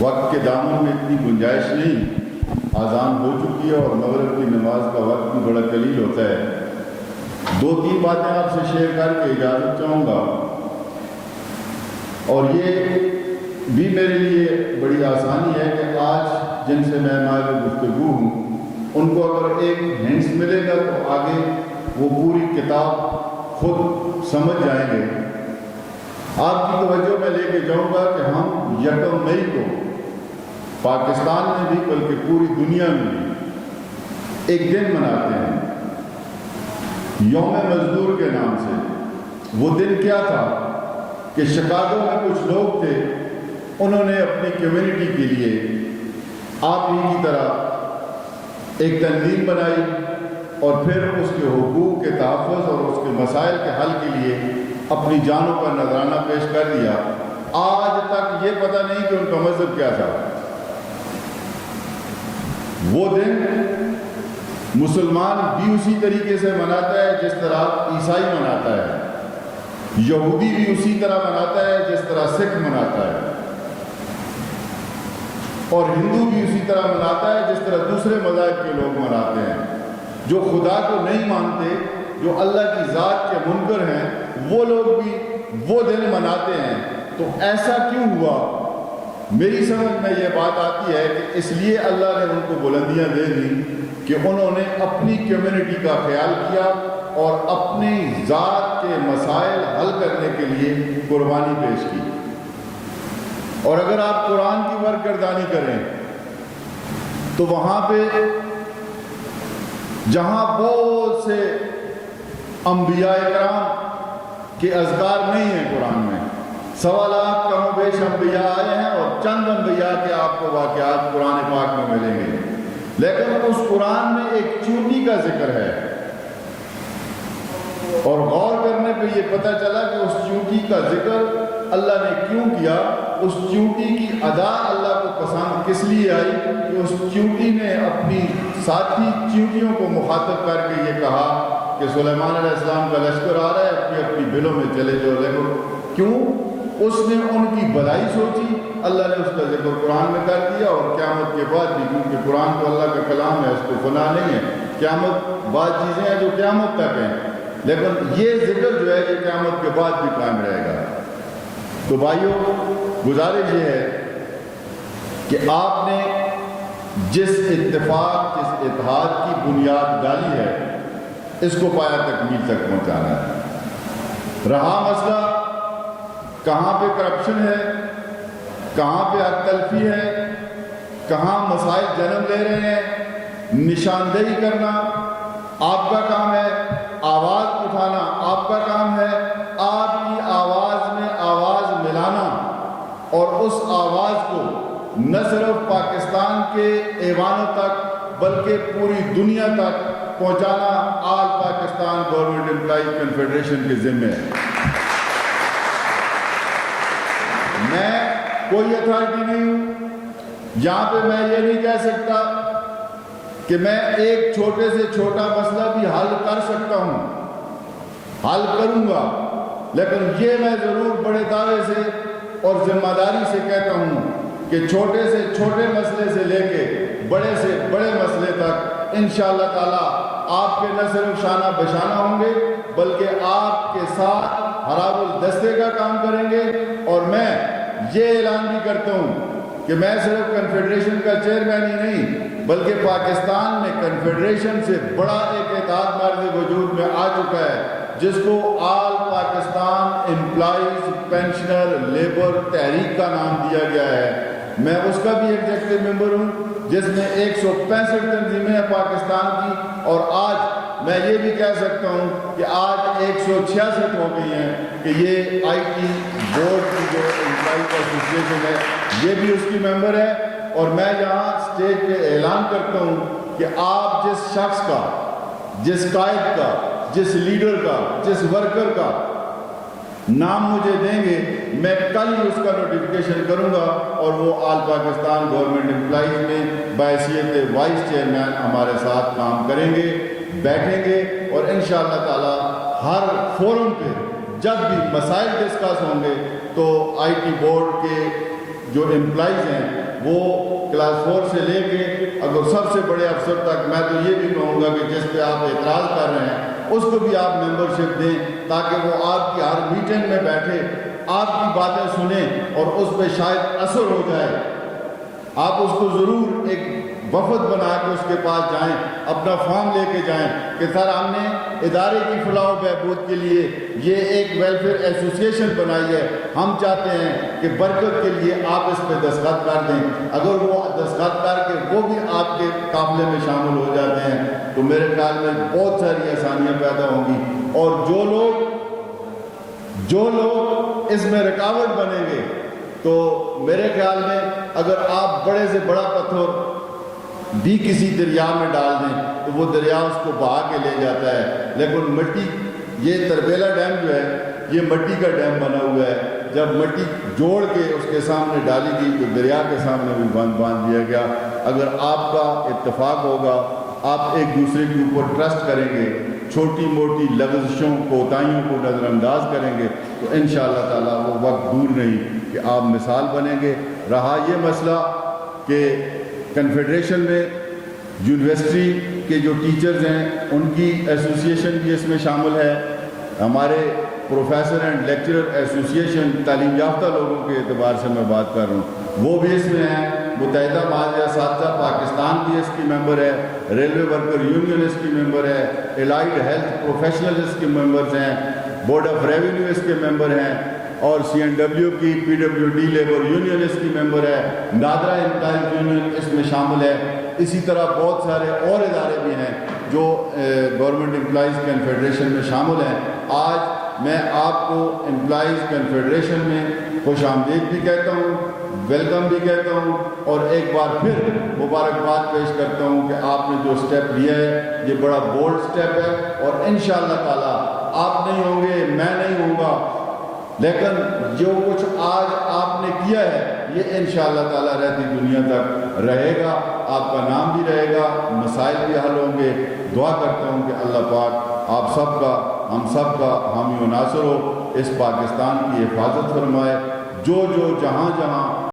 وقت کے دامن میں اتنی گنجائش نہیں، اذان ہو چکی ہے اور مغرب کی نماز کا وقت بھی بڑا قلیل ہوتا ہے۔ 2-3 باتیں آپ سے شیئر کر کے اجازت چاہوں گا، اور یہ بھی میرے لیے بڑی آسانی ہے کہ آج جن سے میں مائل گفتگو ہوں ان کو اگر ایک ہنٹس ملے گا تو آگے وہ پوری کتاب خود سمجھ جائیں گے۔ آپ کی توجہ میں لے کے جاؤں گا کہ ہم 1 مئی کو پاکستان میں بھی بلکہ پوری دنیا میں بھی ایک دن مناتے ہیں یوم مزدور کے نام سے۔ وہ دن کیا تھا کہ شکاگو میں کچھ لوگ تھے، انہوں نے اپنی کمیونٹی کے لیے آپ ہی کی طرح ایک تنظیم بنائی اور پھر اس کے حقوق کے تحفظ اور اس کے مسائل کے حل کے لیے اپنی جانوں کا نذرانہ پیش کر دیا۔ آج تک یہ پتہ نہیں کہ ان کا مذہب کیا تھا۔ وہ دن مسلمان بھی اسی طریقے سے مناتا ہے جس طرح عیسائی مناتا ہے، یہودی بھی اسی طرح مناتا ہے جس طرح سکھ مناتا ہے، اور ہندو بھی اسی طرح مناتا ہے جس طرح دوسرے مذاہب کے لوگ مناتے ہیں۔ جو خدا کو نہیں مانتے، جو اللہ کی ذات کے منکر ہیں، وہ لوگ بھی وہ دن مناتے ہیں۔ تو ایسا کیوں ہوا؟ میری سمجھ میں یہ بات آتی ہے کہ اس لیے اللہ نے ان کو بلندیاں دے دی کہ انہوں نے اپنی کمیونٹی کا خیال کیا اور اپنی ذات کے مسائل حل کرنے کے لیے قربانی پیش کی۔ اور اگر آپ قرآن کی برگردانی کریں تو وہاں پہ جہاں بہت سے انبیاء کرام کے اذکار نہیں ہیں قرآن میں، 1.25 لاکھ کم و بیش انبیاء آئے ہیں اور چند انبیاء کے آپ کو واقعات قرآن پاک میں ملیں گے، لیکن اس قرآن میں ایک چونٹی کا ذکر ہے، اور غور کرنے پہ یہ پتہ چلا کہ اس چونٹی کا ذکر اللہ نے کیوں کیا۔ اس چونٹی کی ادا اللہ کو پسند کس لیے آئی کہ اس چونٹی نے اپنی ساتھی چونٹیوں کو مخاطب کر کے یہ کہا کہ سلیمان علیہ السلام کا لشکر آ رہا ہے، اپنی اپنی بلوں میں چلے جاؤ۔ لیکن کیوں؟ اس نے ان کی بھلائی سوچی، اللہ نے اس کا ذکر قرآن میں کر دیا، اور قیامت کے بعد بھی، کیونکہ قرآن تو اللہ کا کلام ہے، اس کو فنا نہیں ہے، قیامت بعض چیزیں ہیں جو قیامت تک ہیں، لیکن یہ ذکر جو ہے یہ قیامت کے بعد بھی قائم رہے گا۔ تو بھائیوں، گزارش یہ ہے کہ آپ نے جس اتفاق، جس اتحاد کی بنیاد ڈالی ہے، اس کو پایا تکمیل تک پہنچانا ہے۔ رہا مسئلہ کہاں پہ کرپشن ہے، کہاں پہ حق تلفی ہے، کہاں مسائل جنم لے رہے ہیں، نشاندہی کرنا آپ کا کام ہے، آواز اٹھانا آپ کا کام ہے، آپ کی آواز میں آواز ملانا اور اس آواز کو نہ صرف پاکستان کے ایوانوں تک بلکہ پوری دنیا تک پہنچانا آل پاکستان گورنمنٹ امپلائی کنفیڈریشن کے ذمہ ہے۔ میں کوئی اتھارٹی نہیں ہوں جہاں پہ میں یہ نہیں کہہ سکتا کہ میں ایک چھوٹے سے چھوٹا مسئلہ بھی حل کر سکتا ہوں، حل کروں گا، لیکن یہ میں ضرور بڑے دعوے سے اور ذمہ داری سے کہتا ہوں کہ چھوٹے سے چھوٹے مسئلے سے لے کے بڑے سے بڑے مسئلے تک انشاءاللہ تعالی آپ کے نہ صرف شانہ بشانہ ہوں گے بلکہ آپ کے ساتھ حراب الدستے کا کام کریں گے۔ اور میں یہ اعلان بھی کرتا ہوں کہ میں صرف کنفیڈریشن کا چیئرمین ہی نہیں بلکہ پاکستان میں کنفیڈریشن سے بڑا ایک اتحاد مرد وجود میں آ چکا ہے جس کو آل پاکستان امپلائیز پینشنر لیبر تحریک کا نام دیا گیا ہے۔ میں اس کا بھی ایگزیکٹو ممبر ہوں جس میں 165 تنظیمیں ہیں پاکستان کی، اور آج میں یہ بھی کہہ سکتا ہوں کہ آج 166 ہو گئی ہیں کہ یہ آئی ٹی بورڈ کی جو امپلائیز ایسوسیشن ہے یہ بھی اس کی ممبر ہے۔ اور میں یہاں اسٹیج پہ اعلان کرتا ہوں کہ آپ جس شخص کا، جس قائد کا، جس لیڈر کا، جس ورکر کا نام مجھے دیں گے، میں کل ہی اس کا نوٹیفیکیشن کروں گا اور وہ آل پاکستان گورنمنٹ امپلائیز میں بحیثیت وائس چیئرمین ہمارے ساتھ کام کریں گے، بیٹھیں گے، اور انشاءاللہ تعالی ہر فورم پہ جب بھی مسائل ڈسکس ہوں گے تو آئی ٹی بورڈ کے جو امپلائیز ہیں وہ کلاس 4 سے لے کے اگر سب سے بڑے افسر تک، میں تو یہ بھی کہوں گا کہ جس پہ آپ اعتراض کر رہے ہیں اس کو بھی آپ ممبرشپ دیں، تاکہ وہ آپ کی ہر میٹنگ میں بیٹھے آپ کی باتیں سنیں اور اس پہ شاید اثر ہو جائے۔ آپ اس کو ضرور ایک وفد بنا کے اس کے پاس جائیں، اپنا فارم لے کے جائیں کہ سر ہم نے ادارے کی فلاح و بہبود کے لیے یہ ایک ویلفیئر ایسوسیشن بنائی ہے، ہم چاہتے ہیں کہ برکت کے لیے آپ اس پہ دستخط کر دیں۔ اگر وہ دستخط کر کے وہ بھی آپ کے قافلے میں شامل ہو جاتے ہیں تو میرے خیال میں بہت ساری آسانیاں پیدا ہوں گی، اور جو لوگ اس میں رکاوٹ بنیں گے تو میرے خیال میں اگر آپ بڑے سے بڑا پتھر بھی کسی دریا میں ڈال دیں تو وہ دریا اس کو بہا کے لے جاتا ہے، لیکن مٹی، یہ تربیلا ڈیم جو ہے یہ مٹی کا ڈیم بنا ہوا ہے، جب مٹی جوڑ کے اس کے سامنے ڈالی گئی تو دریا کے سامنے بھی باندھ دیا گیا۔ اگر آپ کا اتفاق ہوگا، آپ ایک دوسرے کے اوپر ٹرسٹ کریں گے، چھوٹی موٹی لغزشوں کوتاہیوں کو نظر انداز کریں گے تو انشاءاللہ تعالیٰ وہ وقت دور نہیں کہ آپ مثال بنیں گے۔ رہا یہ مسئلہ کہ کنفیڈریشن میں یونیورسٹی کے جو ٹیچرز ہیں ان کی ایسوسیشن بھی اس میں شامل ہے، ہمارے پروفیسر اینڈ لیکچرر ایسوسیشن تعلیم یافتہ لوگوں کے اعتبار سے میں بات کر رہا ہوں، وہ بھی اس میں ہیں، متحدہ معاہدہ اساتذہ پاکستان بھی اس کی ممبر ہے، ریلوے ورکر یونین اس کی ممبر ہے، الائڈ ہیلتھ پروفیشنل اس کے ممبرز ہیں، بورڈ آف ریونیو اس کے ممبر ہیں، اور CNW کی PWD لیبر یونین اس کی ممبر ہے، نادرا امپلائیز یونین اس میں شامل ہے، اسی طرح بہت سارے اور ادارے بھی ہیں جو گورنمنٹ امپلائیز کنفیڈریشن میں شامل ہیں۔ آج میں آپ کو امپلائیز کنفیڈریشن میں خوش آمدید بھی کہتا ہوں، ویلکم بھی کہتا ہوں، اور ایک بار پھر مبارکباد پیش کرتا ہوں کہ آپ نے جو سٹیپ لیا ہے یہ بڑا بولڈ سٹیپ ہے، اور انشاءاللہ تعالیٰ آپ نہیں ہوں گے، میں نہیں ہوں گا، لیکن جو کچھ آج آپ نے کیا ہے یہ انشاءاللہ تعالیٰ رہتی دنیا تک رہے گا، آپ کا نام بھی رہے گا، مسائل بھی حل ہوں گے۔ دعا کرتا ہوں کہ اللہ پاک آپ سب کا، ہم سب کا حامی و ناصر ہو، اس پاکستان کی حفاظت فرمائے، جو جہاں